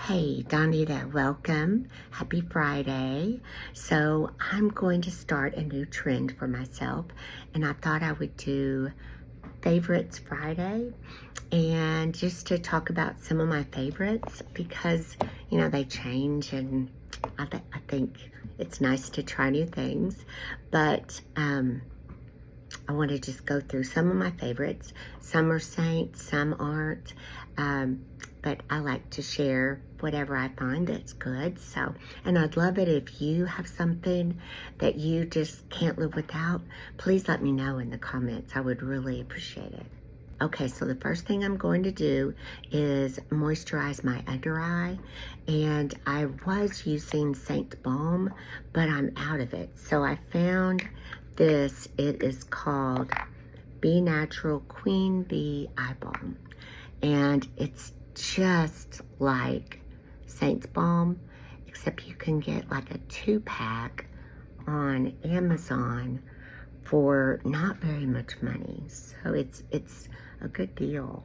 Hey, Donita, welcome. Happy Friday. So I'm going to start a new trend for myself, and I thought I would do Favorites Friday, and just to talk about some of my favorites because, they change, and I think it's nice to try new things, but I want to just go through some of my favorites. Some are Saints, some aren't, but I like to share whatever I find that's good. So, and I'd love it if you have something that you just can't live without. Please let me know in the comments. I would really appreciate it. Okay, so the first thing I'm going to do is moisturize my under eye, and I was using Saint Balm, but I'm out of it. So I found this. It is called Be Natural Queen Bee Eye Balm, and it's just like Saint Balm, except you can get like a 2-pack on Amazon for not very much money. So it's a good deal.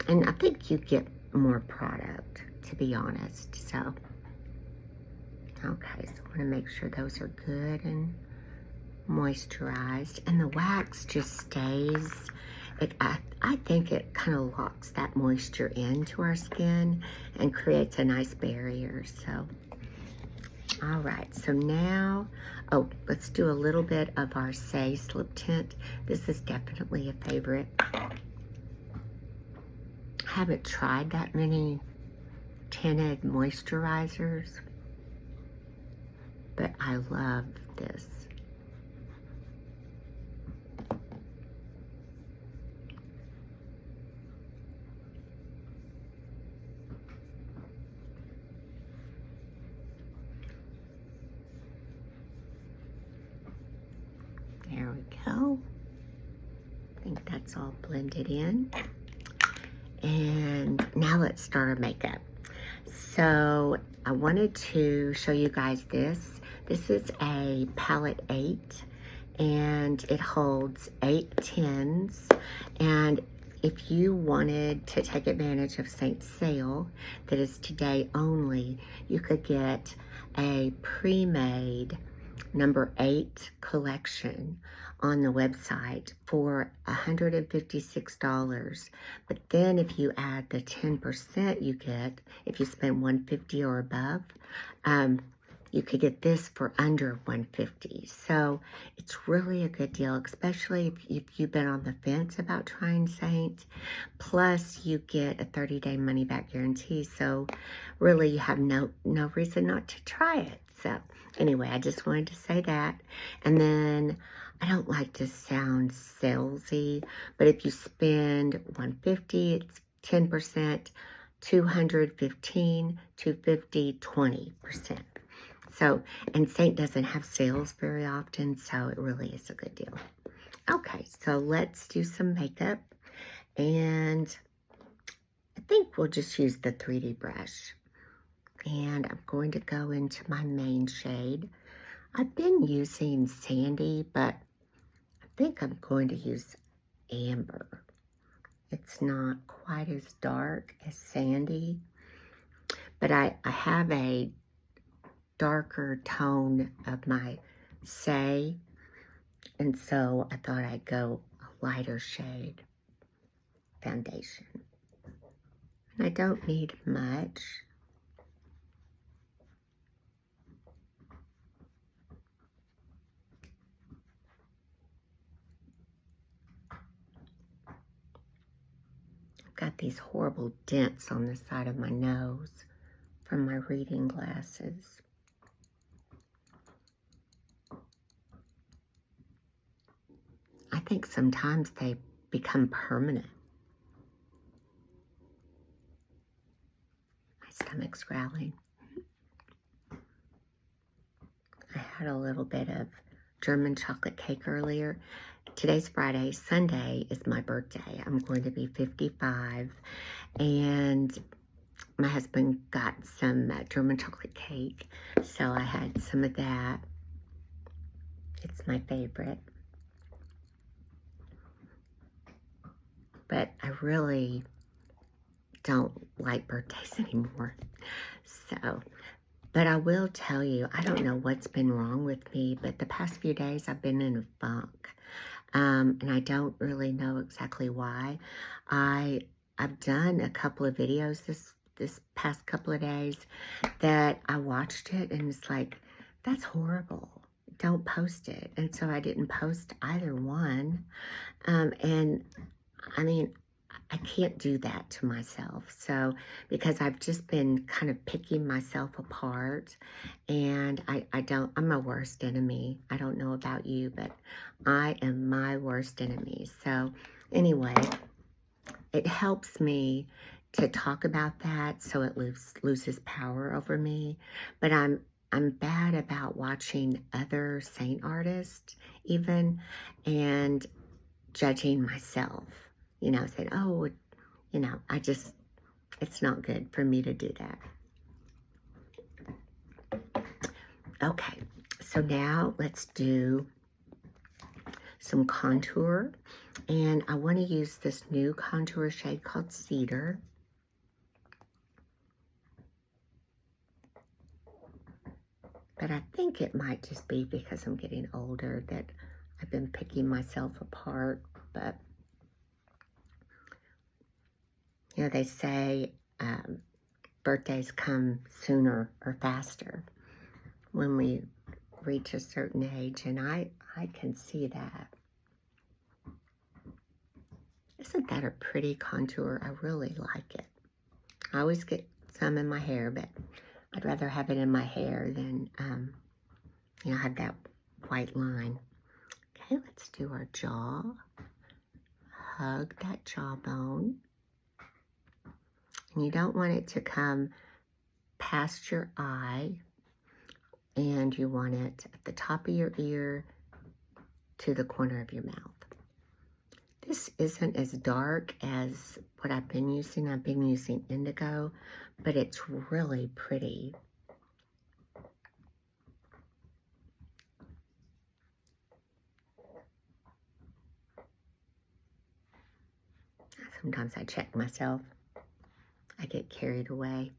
And I think you get more product, to be honest. So, okay, so I want to make sure those are good and moisturized. And the wax just stays. I think it kind of locks that moisture into our skin and creates a nice barrier. So, all right, so now, let's do a little bit of our Saie Slip Tint. This is definitely a favorite. I haven't tried that many tinted moisturizers, but I love this. There we go. I think that's all blended in. And now let's start our makeup. So I wanted to show you guys this. This is a palette 8, and it holds 8 tins. And if you wanted to take advantage of Saint's sale that is today only, you could get a pre-made number 8 collection on the website for $156. But then if you add the 10% you get, if you spend $150 or above, you could get this for under $150. So it's really a good deal, especially if you've been on the fence about trying Saint. Plus you get a 30-day money back guarantee. So really you have no reason not to try it. So anyway, I just wanted to say that. And then I don't like to sound salesy, but if you spend $150, it's 10%, $215, $250, 20%. So, and Saint doesn't have sales very often, so it really is a good deal. Okay, so let's do some makeup, and I think we'll just use the 3D brush. And I'm going to go into my main shade. I've been using Sandy, but I think I'm going to use Amber. It's not quite as dark as Sandy, but I have a darker tone of my Saie, and so I thought I'd go a lighter shade foundation. And I don't need much. I've got these horrible dents on the side of my nose from my reading glasses. I think sometimes they become permanent. My stomach's growling. I had a little bit of German chocolate cake earlier. Today's Friday. Sunday is my birthday. I'm going to be 55, and my husband got some German chocolate cake, so I had some of that. It's my favorite. But I really don't like birthdays anymore. So, but I will tell you, I don't know what's been wrong with me, but the past few days I've been in a funk. And I don't really know exactly why. I've done a couple of videos this past couple of days that I watched it and it's like, that's horrible. Don't post it. And so I didn't post either one. And I mean, I can't do that to myself. So, because I've just been kind of picking myself apart and I'm my worst enemy. I don't know about you, but I am my worst enemy. So anyway, it helps me to talk about that so it loses power over me. But I'm bad about watching other saint artists even and judging myself. You know, saying, oh, you know, it's not good for me to do that. Okay, so now let's do some contour. And I want to use this new contour shade called Cedar. But I think it might just be because I'm getting older that I've been picking myself apart. But, you know, they say birthdays come sooner or faster when we reach a certain age, and I can see that. Isn't that a pretty contour? I really like it. I always get some in my hair, but I'd rather have it in my hair than, you know, have that white line. Okay, let's do our jaw. Hug that jawbone. And you don't want it to come past your eye, and you want it at the top of your ear to the corner of your mouth. This isn't as dark as what I've been using. I've been using indigo, but it's really pretty. Sometimes I check myself. I get carried away.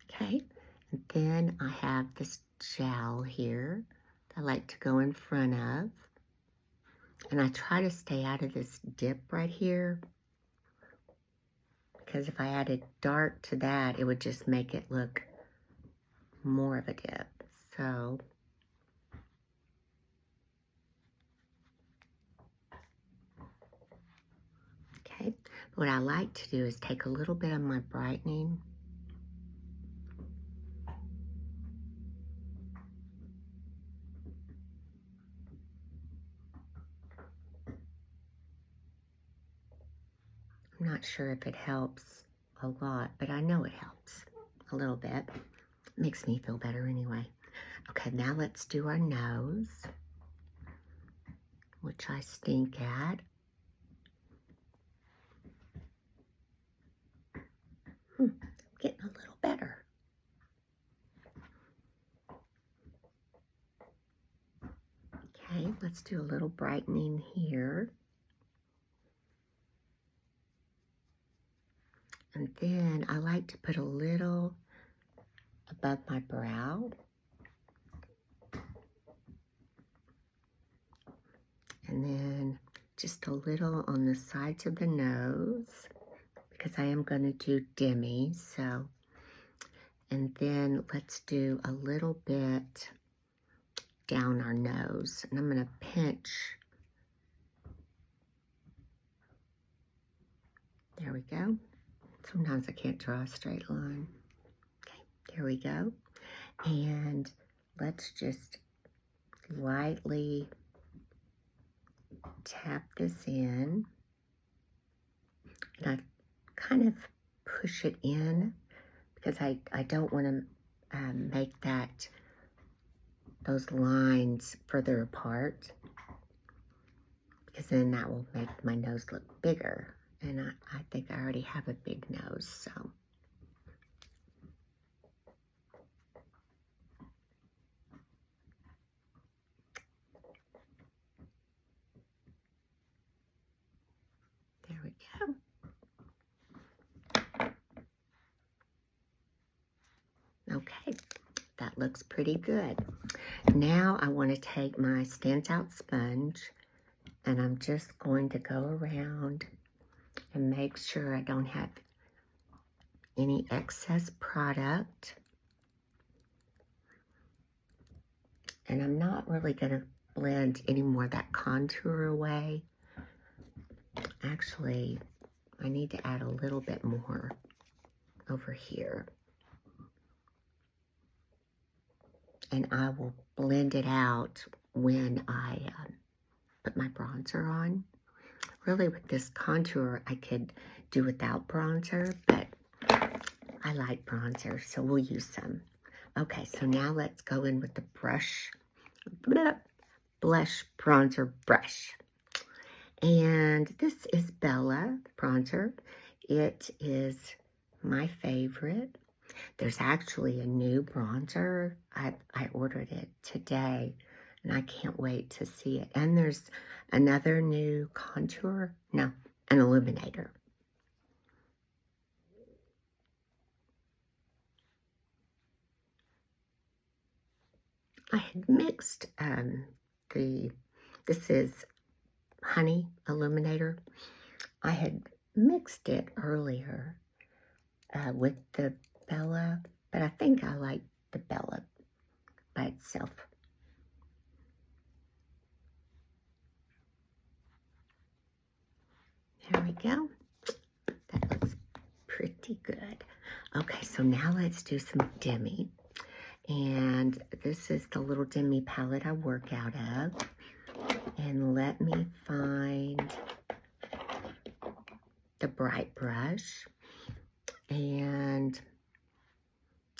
Okay, and then I have this gel here that I like to go in front of. And I try to stay out of this dip right here, because if I added dark to that, it would just make it look more of a dip. So, okay, what I like to do is take a little bit of my brightening I'm not sure if it helps a lot, but I know it helps a little bit. It makes me feel better anyway. Okay, now let's do our nose, which I stink at. Getting a little better. Okay, let's do a little brightening here. And then I like to put a little above my brow. And then just a little on the sides of the nose, because I am going to do Demi, so. And then let's do a little bit down our nose. And I'm going to pinch. There we go. Sometimes I can't draw a straight line. Okay, there we go. And let's just lightly tap this in. And I kind of push it in because I don't want to make those lines further apart, because then that will make my nose look bigger. And I think I already have a big nose, so. There we go. Okay, that looks pretty good. Now I want to take my Stands Out sponge and I'm just going to go around and make sure I don't have any excess product. And I'm not really going to blend any more of that contour away. Actually, I need to add a little bit more over here. And I will blend it out when I put my bronzer on. Really, with this contour, I could do without bronzer, but I like bronzer, so we'll use some. Okay, so now let's go in with the blush bronzer brush. And this is Bella bronzer. It is my favorite. There's actually a new bronzer. I ordered it today, and I can't wait to see it. And there's another new contour. No, an illuminator. I had mixed this is Honey Illuminator. I had mixed it earlier with the Bella, but I think I like the Bella by itself. There we go. That looks pretty good. Okay, so now let's do some Demi. And this is the little Demi palette I work out of. And let me find the bright brush. And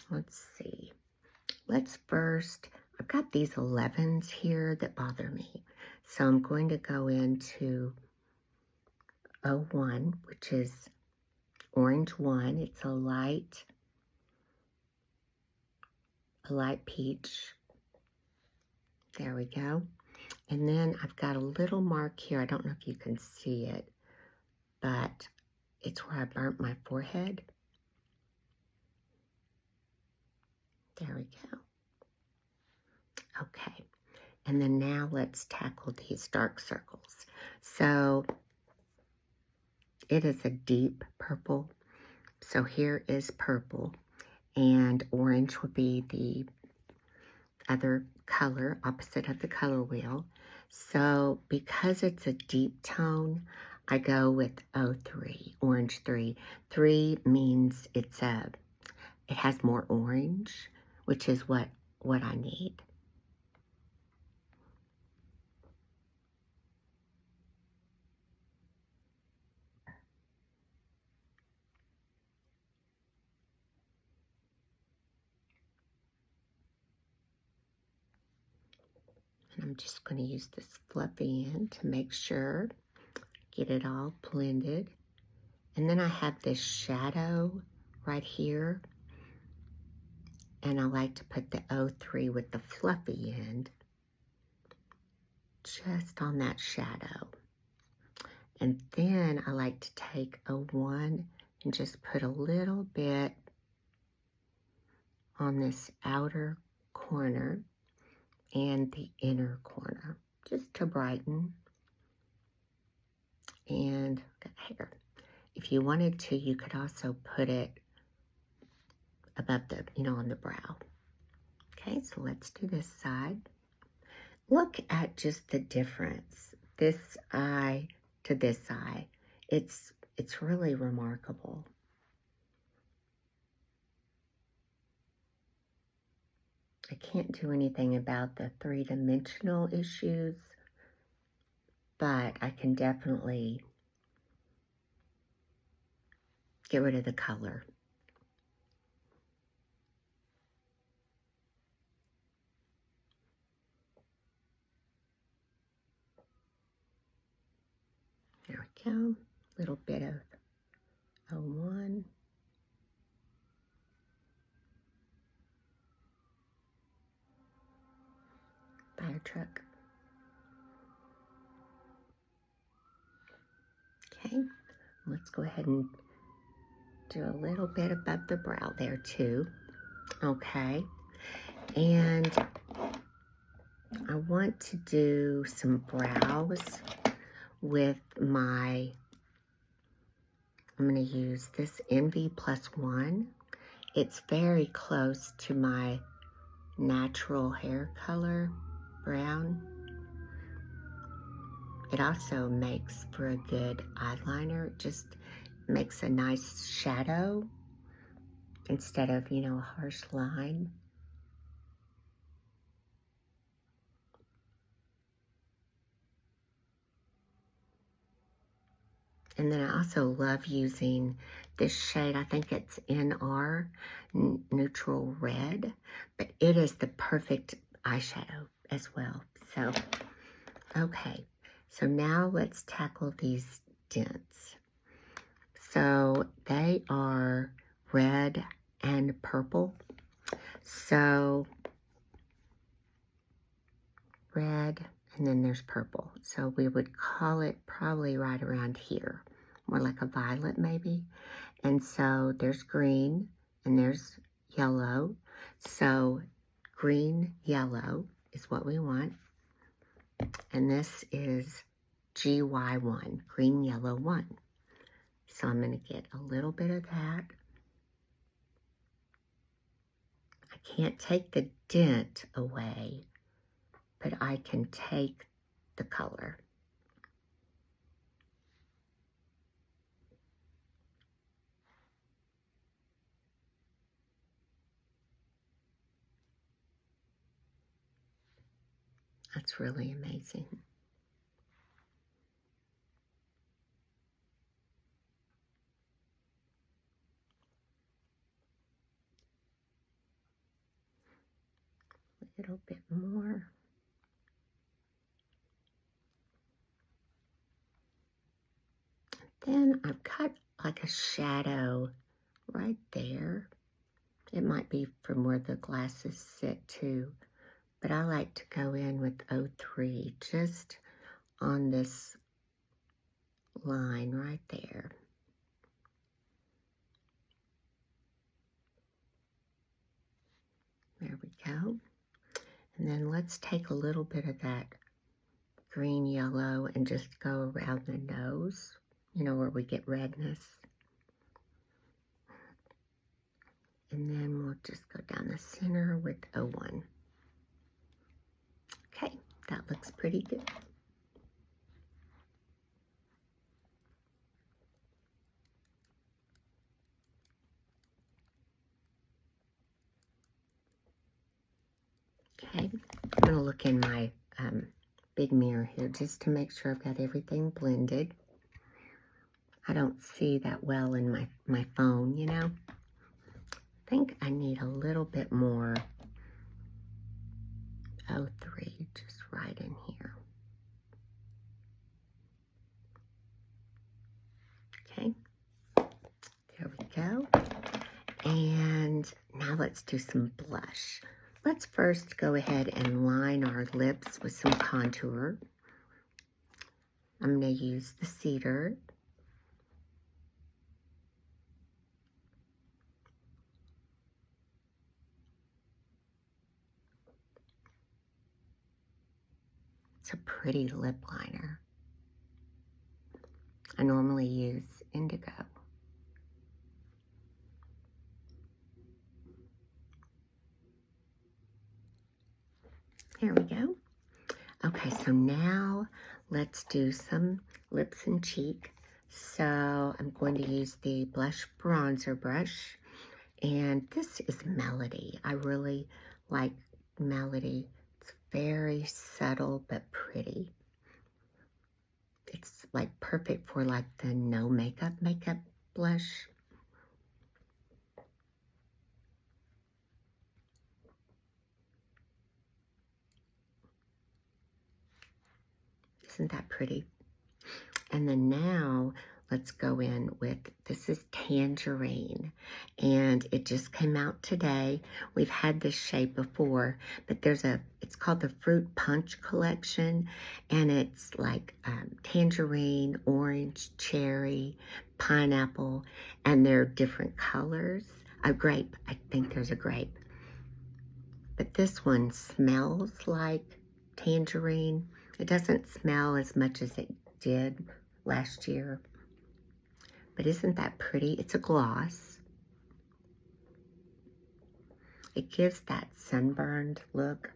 let's see. Let's first, I've got these 11s here that bother me. So I'm going to go into 01, which is Orange 1. It's a light peach. There we go. And then I've got a little mark here. I don't know if you can see it, but it's where I burnt my forehead. There we go. Okay. And then now let's tackle these dark circles. So it is a deep purple. So here is purple, and orange would be the other color, opposite of the color wheel. So because it's a deep tone, I go with 03, orange 3. 3 means it has more orange, which is what I need. And I'm just going to use this fluffy end to make sure, get it all blended. And then I have this shadow right here. And I like to put the 03 with the fluffy end just on that shadow. And then I like to take a 1 and just put a little bit on this outer corner and the inner corner, just to brighten. And here, if you wanted to, you could also put it above the, on the brow. Okay, so let's do this side. Look at just the difference, this eye to this eye. It's really remarkable. I can't do anything about the three-dimensional issues, but I can definitely get rid of the color. There we go. Little bit of 01. Fire truck. Okay, let's go ahead and do a little bit above the brow there too. Okay, and I want to do some brows with my, I'm going to use this Envy Plus One. It's very close to my natural hair color, brown. It also makes for a good eyeliner. It just makes a nice shadow instead of, you know, a harsh line. And then I also love using this shade. I think it's NR, Neutral Red, but it is the perfect eyeshadow as well. So, okay. So now let's tackle these dents. So they are red and purple. So red, and then there's purple. So we would call it probably right around here, more like a violet maybe. And so there's green and there's yellow. So green, yellow is what we want. And this is GY1, green, yellow, 1. So I'm going to get a little bit of that. I can't take the dent away, but I can take the color. That's really amazing. A little bit more. Then I've got like a shadow right there. It might be from where the glasses sit too, but I like to go in with 03 just on this line right there. There we go. And then let's take a little bit of that green yellow and just go around the nose, you know, where we get redness. And then we'll just go down the center with 01. Okay, that looks pretty good. Okay, I'm going to look in my big mirror here just to make sure I've got everything blended. I don't see that well in my phone, you know. I think I need a little bit more 03 just right in here. Okay, there we go. And now let's do some blush. Let's first go ahead and line our lips with some contour. I'm going to use the Cedar. It's a pretty lip liner. I normally use Indigo. There we go. Okay, so now let's do some lips and cheek. So I'm going to use the Blush Bronzer brush. And this is Melody. I really like Melody. It's very subtle but pretty. It's like perfect for like the no makeup blush. Isn't that pretty? And then now let's go in with, this is Tangerine, and it just came out today. We've had this shade before, but it's called the Fruit Punch Collection, and it's like tangerine, orange, cherry, pineapple, and they're different colors. A grape. I think there's a grape. But this one smells like tangerine. It doesn't smell as much as it did last year. But isn't that pretty? It's a gloss. It gives that sunburned look.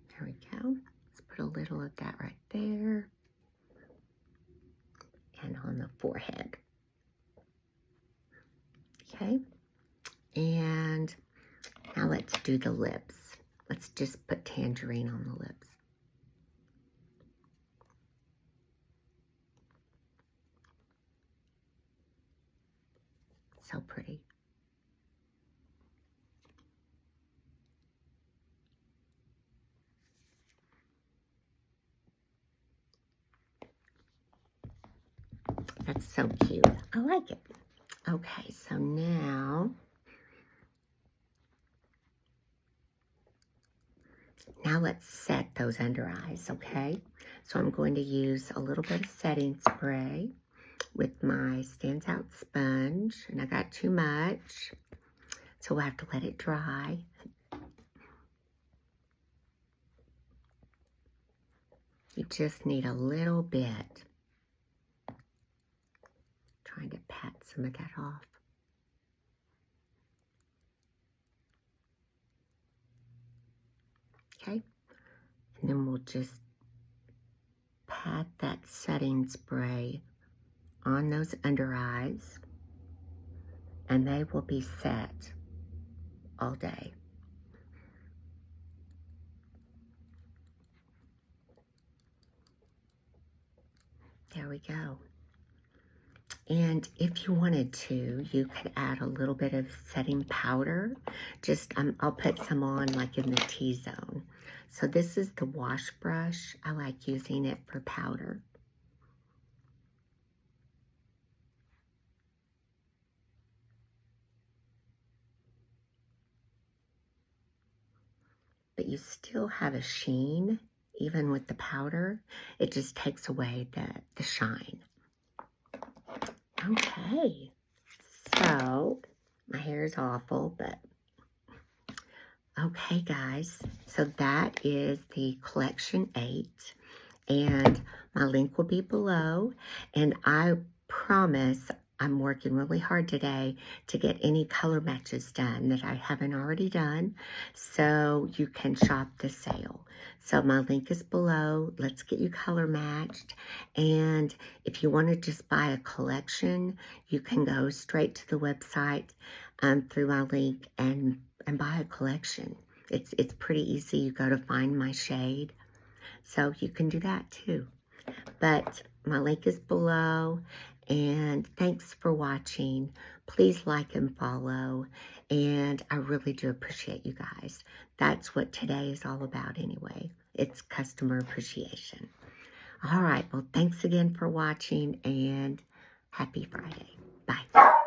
There we go. Let's put a little of that right there. And on the forehead. Okay. And now let's do the lips. Let's just put tangerine on the lips. So pretty. That's so cute. I like it. Okay, so now let's set those under eyes, okay? So I'm going to use a little bit of setting spray with my Stands Out sponge, and I got too much, so we'll have to let it dry. You just need a little bit. Trying to pat some of that off. Okay, and then we'll just pat that setting spray on those under eyes, and they will be set all day. There we go. And if you wanted to, you could add a little bit of setting powder. Just, I'll put some on like in the T-zone. So this is the wash brush. I like using it for powder. But you still have a sheen, even with the powder. It just takes away the shine. Okay, so my hair is awful, but okay, guys. So that is the collection 8, and my link will be below. And I promise I'm working really hard today to get any color matches done that I haven't already done, so you can shop the sale. So my link is below. Let's get you color matched. And if you want to just buy a collection, you can go straight to the website through my link and buy a collection. It's pretty easy. You go to find my shade, so you can do that too. But my link is below, and thanks for watching. Please like and follow, and I really do appreciate you guys. That's what today is all about anyway. It's customer appreciation. All right, well, thanks again for watching, and happy Friday. Bye.